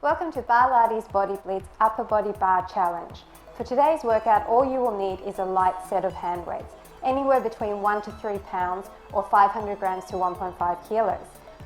Welcome to BARLATES Body Blitz Upper Body Bar Challenge. For today's workout, all you will need is a light set of hand weights, anywhere between 1 to 3 pounds or 500 grams to 1.5 kilos.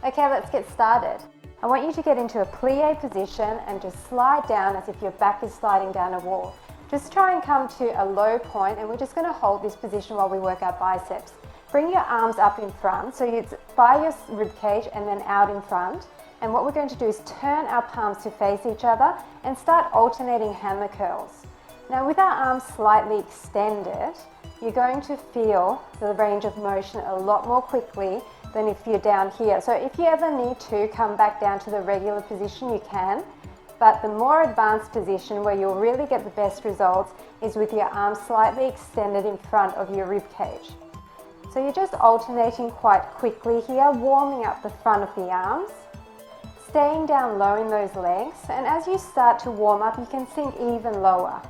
Okay, let's get started. I want you to get into a plie position and just slide down as if your back is sliding down a wall. Just try and come to a low point, and we're just going to hold this position while we work our biceps. Bring your arms up in front, so it's by your rib cage and then out in front. And what we're going to do is turn our palms to face each other and start alternating hammer curls. Now with our arms slightly extended, you're going to feel the range of motion a lot more quickly than if you're down here. So if you ever need to come back down to the regular position, you can. But the more advanced position where you'll really get the best results is with your arms slightly extended in front of your rib cage. So you're just alternating quite quickly here, warming up the front of the arms, staying down low in those legs, and as you start to warm up, you can sink even lower.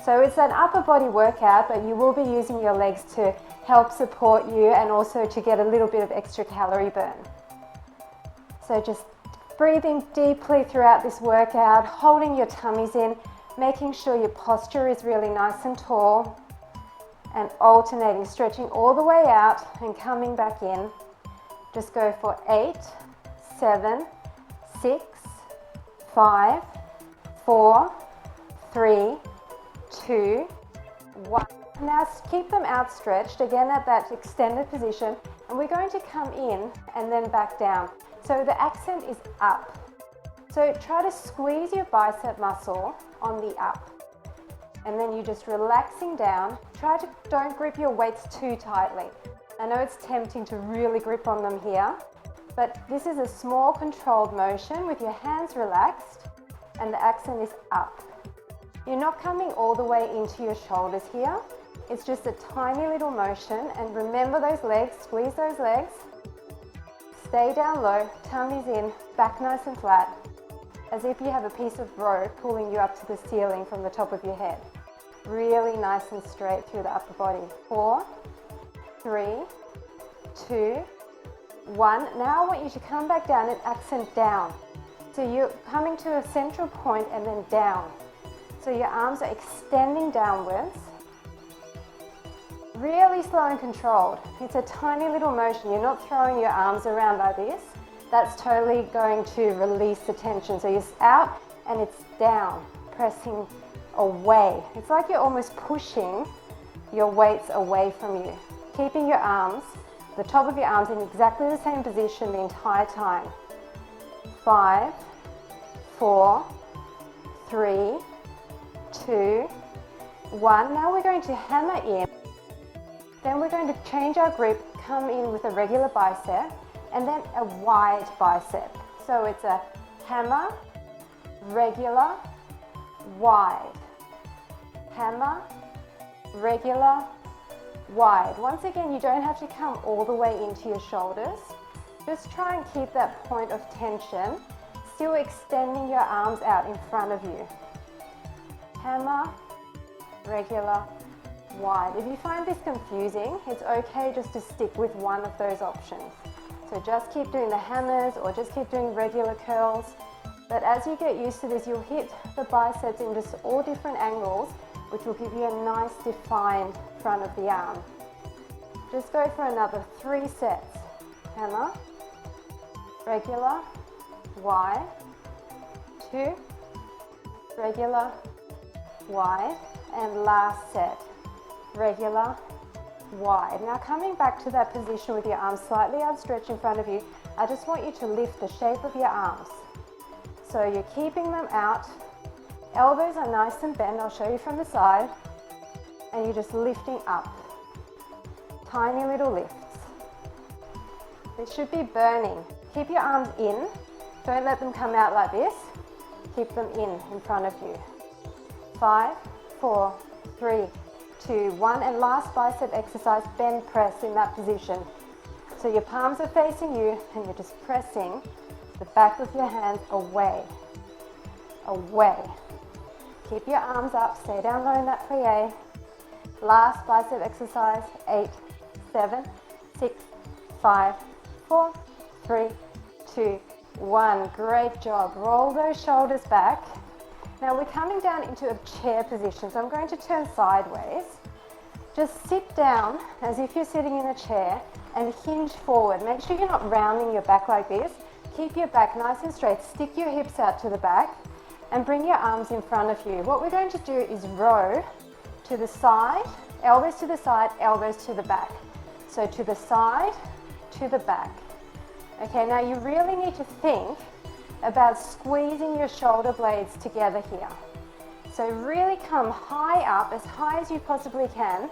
So it's an upper body workout, but you will be using your legs to help support you and also to get a little bit of extra calorie burn. So just breathing deeply throughout this workout, holding your tummies in, making sure your posture is really nice and tall, and alternating, stretching all the way out and coming back in. Just go for 8, 7, 6, 5, 4, 3, 2, 1. Now keep them outstretched, again at that extended position, and we're going to come in and then back down. So the accent is up. So try to squeeze your bicep muscle on the up. And then you're just relaxing down. Don't grip your weights too tightly. I know it's tempting to really grip on them here, but this is a small controlled motion with your hands relaxed and the accent is up. You're not coming all the way into your shoulders here. It's just a tiny little motion, and remember those legs, squeeze those legs. Stay down low, tummies in, back nice and flat, as if you have a piece of rope pulling you up to the ceiling from the top of your head. Really nice and straight through the upper body. 4, 3, 2, 1. Now I want you to come back down and accent down. So you're coming to a central point and then down. So your arms are extending downwards. Really slow and controlled. It's a tiny little motion. You're not throwing your arms around like this. That's totally going to release the tension. So you're out and it's down, pressing away. It's like you're almost pushing your weights away from you. Keeping your arms, the top of your arms in exactly the same position the entire time. 5, 4, 3, 2, 1. Now we're going to hammer in. Then we're going to change our grip, come in with a regular bicep, and then a wide bicep. So it's a hammer, regular, wide. Hammer, regular, wide. Once again, you don't have to come all the way into your shoulders. Just try and keep that point of tension, still extending your arms out in front of you. Hammer, regular, wide. If you find this confusing, it's okay just to stick with one of those options. So just keep doing the hammers or just keep doing regular curls. But as you get used to this, you'll hit the biceps in just all different angles, which will give you a nice defined front of the arm. Just go for another 3 sets. Hammer, regular, wide, 2, regular, wide, and last set, regular, wide. Now coming back to that position with your arms slightly outstretched in front of you, I just want you to lift the shape of your arms. So you're keeping them out, elbows are nice and bent, I'll show you from the side, and you're just lifting up. Tiny little lifts. It should be burning. Keep your arms in, don't let them come out like this, keep them in front of you. 5, 4, 3, 2, 1, and last bicep exercise, bend press in that position. So your palms are facing you and you're just pressing the back of your hands away, away. Keep your arms up, stay down low in that plie. Last bicep exercise, 8, 7, 6, 5, 4, 3, 2, 1. Great job. Roll those shoulders back. Now we're coming down into a chair position, so I'm going to turn sideways. Just sit down as if you're sitting in a chair and hinge forward. Make sure you're not rounding your back like this. Keep your back nice and straight. Stick your hips out to the back and bring your arms in front of you. What we're going to do is row to the side, elbows to the side, elbows to the back. So to the side, to the back. Okay, now you really need to think about squeezing your shoulder blades together here. So really come high up, as high as you possibly can.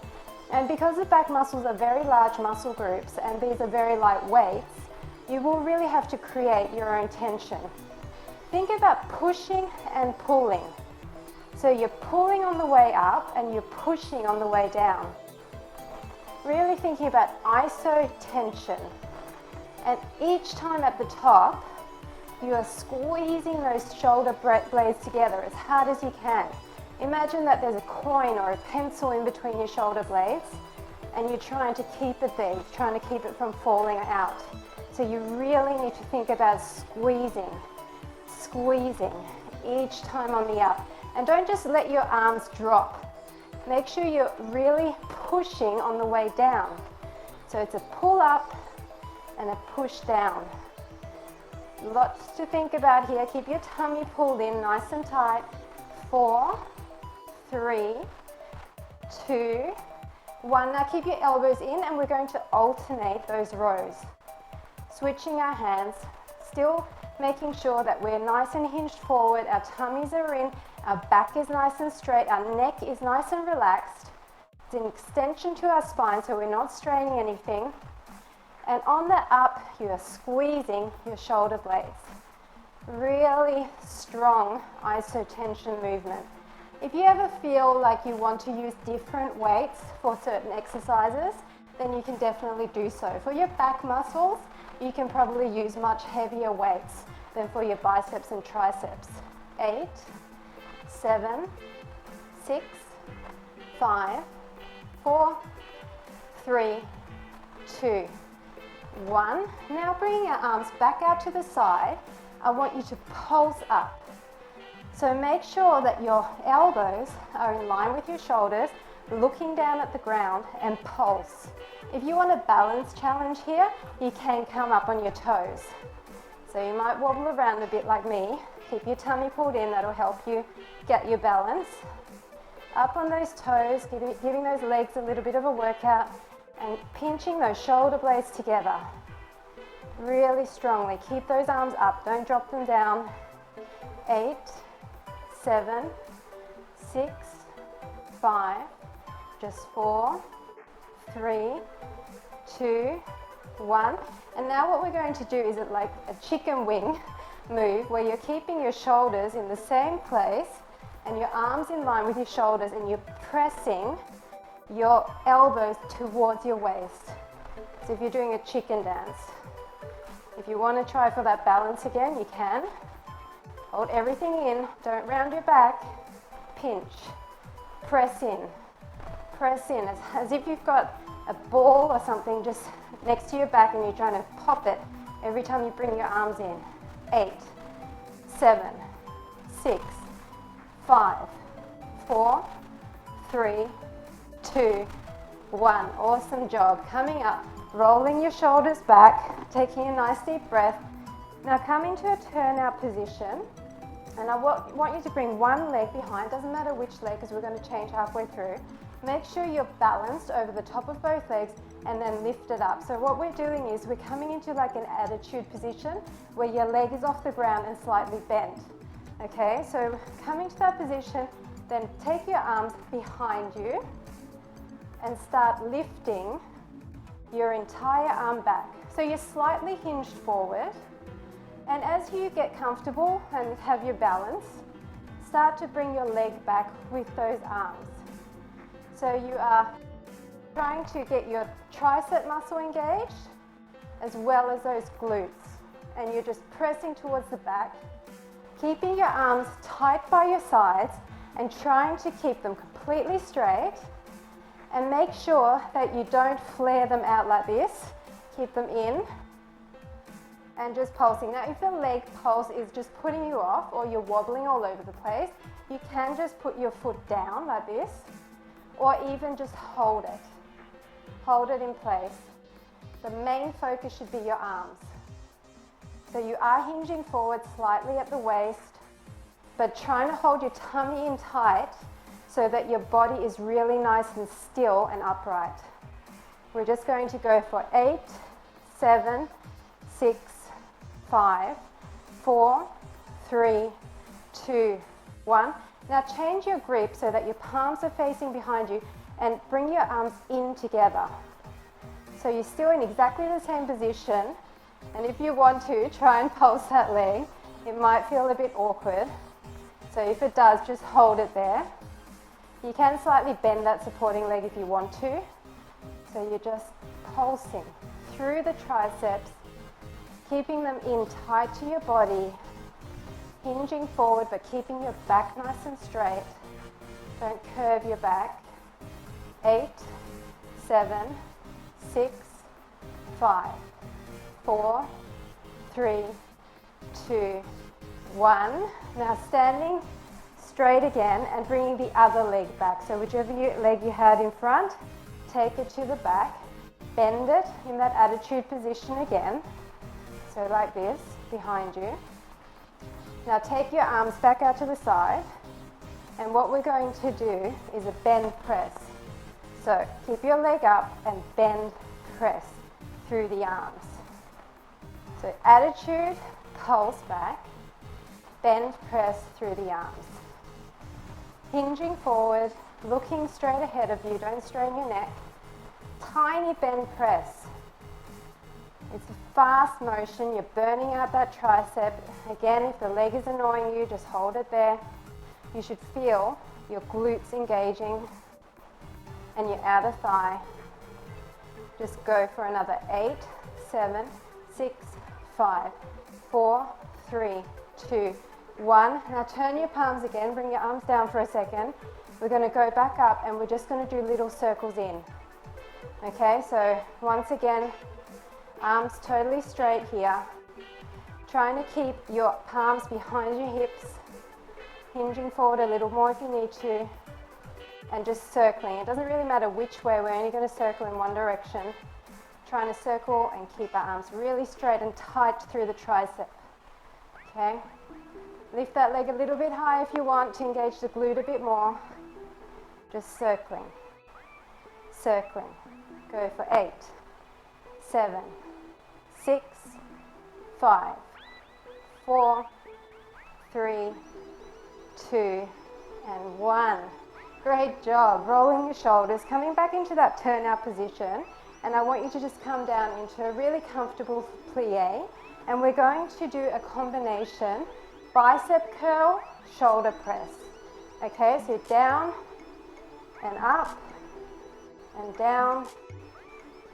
And because the back muscles are very large muscle groups and these are very light weights, you will really have to create your own tension. Think about pushing and pulling. So you're pulling on the way up and you're pushing on the way down. Really thinking about iso tension. And each time at the top, you are squeezing those shoulder blades together as hard as you can. Imagine that there's a coin or a pencil in between your shoulder blades and you're trying to keep it there, you're trying to keep it from falling out. So you really need to think about squeezing each time on the up. And don't just let your arms drop. Make sure you're really pushing on the way down. So it's a pull up and a push down. Lots to think about here. Keep your tummy pulled in nice and tight. 4, 3, 2, 1. Now keep your elbows in and we're going to alternate those rows. Switching our hands, still making sure that we're nice and hinged forward, our tummies are in, our back is nice and straight, our neck is nice and relaxed. It's an extension to our spine so we're not straining anything. And on the up, you are squeezing your shoulder blades. Really strong isotension movement. If you ever feel like you want to use different weights for certain exercises, then you can definitely do so. For your back muscles, you can probably use much heavier weights than for your biceps and triceps. 8, 7, 6, 5, 4, 3, 2, 1. Now bringing our arms back out to the side, I want you to pulse up. So make sure that your elbows are in line with your shoulders, looking down at the ground and pulse. If you want a balance challenge here, you can come up on your toes. So you might wobble around a bit like me. Keep your tummy pulled in, that'll help you get your balance. Up on those toes, giving those legs a little bit of a workout and pinching those shoulder blades together really strongly. Keep those arms up, don't drop them down. 8, 7, 6, 5, just 4, 3, 2, 1. And now what we're going to do is like a chicken wing move where you're keeping your shoulders in the same place and your arms in line with your shoulders and you're pressing your elbows towards your waist. So if you're doing a chicken dance, if you want to try for that balance again, you can. Hold everything in, don't round your back, pinch, press in as if you've got a ball or something just next to your back and you're trying to pop it every time you bring your arms in. 8, 7, 6, 5, 4, 3, 2, 1. Awesome job. Coming up, rolling your shoulders back, taking a nice deep breath. Now coming to a turnout position, and I want you to bring one leg behind, doesn't matter which leg because we're going to change halfway through. Make sure you're balanced over the top of both legs and then lift it up. So what we're doing is we're coming into like an attitude position where your leg is off the ground and slightly bent. Okay, so coming to that position, then take your arms behind you and start lifting your entire arm back. So you're slightly hinged forward, and as you get comfortable and have your balance, start to bring your leg back with those arms. So you are trying to get your tricep muscle engaged as well as those glutes, and you're just pressing towards the back, keeping your arms tight by your sides and trying to keep them completely straight. And make sure that you don't flare them out like this. Keep them in and just pulsing. Now, if the leg pulse is just putting you off or you're wobbling all over the place, you can just put your foot down like this, or even just hold it. Hold it in place. The main focus should be your arms. So you are hinging forward slightly at the waist, but trying to hold your tummy in tight so that your body is really nice and still and upright. We're just going to go for 8, 7, 6, 5, 4, 3, 2, 1. Now change your grip so that your palms are facing behind you and bring your arms in together. So you're still in exactly the same position, and if you want to, try and pulse that leg. It might feel a bit awkward. So if it does, just hold it there. You can slightly bend that supporting leg if you want to. So you're just pulsing through the triceps, keeping them in tight to your body, hinging forward but keeping your back nice and straight. Don't curve your back. 8, 7, 6, 5, 4, 3, 2, 1. Now standing straight again and bringing the other leg back. So whichever leg you had in front, take it to the back, bend it in that attitude position again. So like this, behind you. Now take your arms back out to the side, and what we're going to do is a bend press. So keep your leg up and bend press through the arms. So attitude, pulse back, bend press through the arms. Hinging forward, looking straight ahead of you, don't strain your neck. Tiny bend press. It's a fast motion, you're burning out that tricep. Again, if the leg is annoying you, just hold it there. You should feel your glutes engaging and your outer thigh. Just go for another 8, 7, 6, 5, 4, 3, 2, 1. Now turn your palms again, bring your arms down for a second. We're going to go back up and we're just going to do little circles in. Okay, so once again, arms totally straight here. Trying to keep your palms behind your hips, hinging forward a little more if you need to, and just circling. It doesn't really matter which way, we're only going to circle in one direction. Trying to circle and keep our arms really straight and tight through the tricep. Okay, lift that leg a little bit high if you want to engage the glute a bit more. Just circling, circling. Go for 8, 7, 6, 5, 4, 3, 2, and 1. Great job. Rolling your shoulders, coming back into that turnout position, and I want you to just come down into a really comfortable plie, and we're going to do a combination bicep curl, shoulder press. Okay, so down and up and down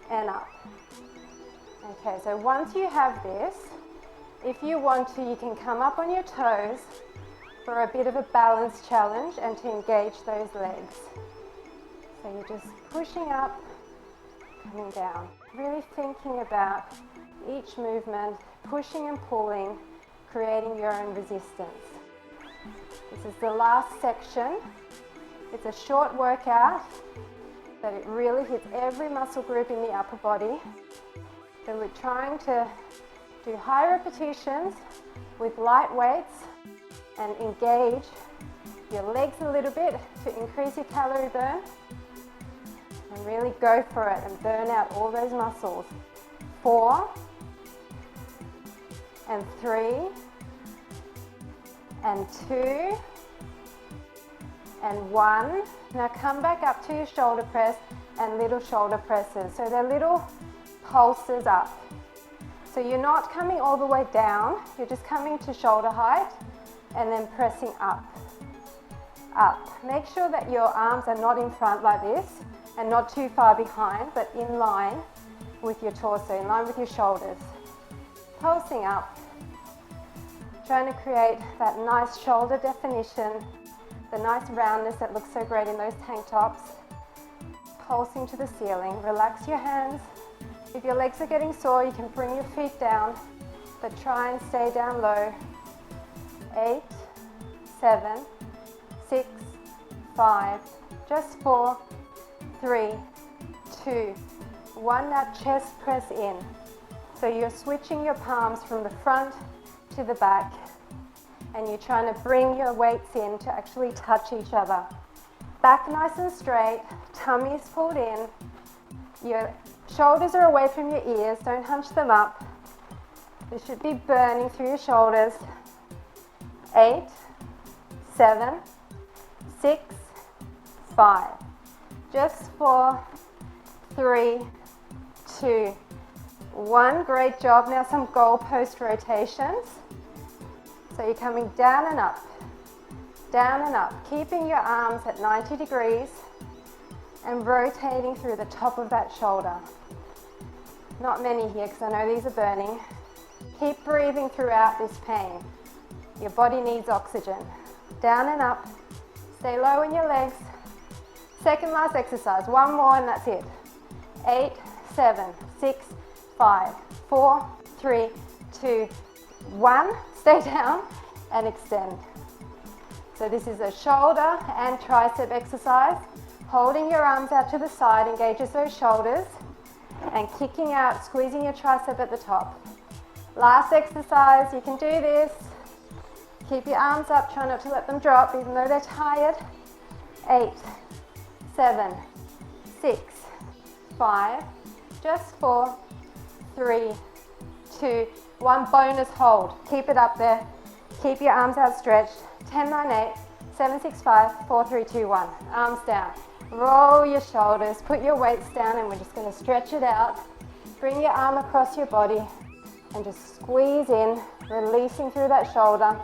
and up. Okay, so once you have this, if you want to, you can come up on your toes for a bit of a balance challenge and to engage those legs. So you're just pushing up, coming down, really thinking about each movement, pushing and pulling, creating your own resistance. This is the last section. It's a short workout, but it really hits every muscle group in the upper body. So we're trying to do high repetitions with light weights and engage your legs a little bit to increase your calorie burn, and really go for it and burn out all those muscles. 4 and 3 and 2 and 1. Now come back up to your shoulder press and little shoulder presses. So they're little pulses up. So you're not coming all the way down, you're just coming to shoulder height and then pressing up. Up. Make sure that your arms are not in front like this and not too far behind, but in line with your torso, in line with your shoulders. Pulsing up. Trying to create that nice shoulder definition, the nice roundness that looks so great in those tank tops. Pulsing to the ceiling. Relax your hands. If your legs are getting sore, you can bring your feet down but try and stay down low. 8, 7, 6, 5, just 4, 3, 2, 1. Now chest press in. So you're switching your palms from the front to the back, and you're trying to bring your weights in to actually touch each other. Back nice and straight, tummy is pulled in, your shoulders are away from your ears, don't hunch them up. This should be burning through your shoulders. 8, 7, 6, 5, just 4, 3, 2, 1. Great job. Now some goalpost rotations. So you're coming down and up, keeping your arms at 90 degrees and rotating through the top of that shoulder. Not many here because I know these are burning. Keep breathing throughout this pain. Your body needs oxygen. Down and up. Stay low in your legs. Second last exercise. One more and that's it. 8, 7, 6, 5, 4, 3, 2, 1. Stay down and extend. So this is a shoulder and tricep exercise. Holding your arms out to the side engages those shoulders, and kicking out, squeezing your tricep at the top. Last exercise, you can do this. Keep your arms up, try not to let them drop even though they're tired. 8, 7, 6, 5, just 4, 3, 2, 1. Bonus hold. Keep it up there. Keep your arms outstretched. 10, 9, 8, 7, 6, 5, 4, 3, 2, 1. Arms down. Roll your shoulders. Put your weights down and we're just going to stretch it out. Bring your arm across your body and just squeeze in, releasing through that shoulder.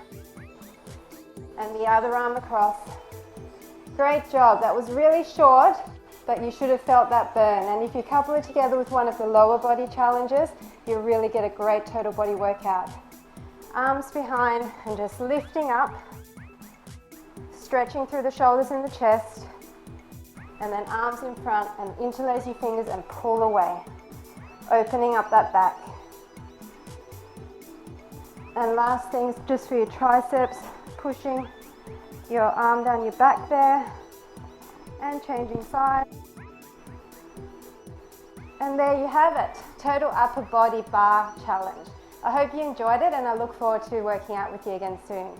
And the other arm across. Great job. That was really short, but you should have felt that burn. And if you couple it together with one of the lower body challenges, you'll really get a great total body workout. Arms behind and just lifting up, stretching through the shoulders and the chest, and then arms in front and interlace your fingers and pull away, opening up that back. And last thing, just for your triceps, pushing your arm down your back there and changing sides. And there you have it, total upper body bar challenge. I hope you enjoyed it and I look forward to working out with you again soon.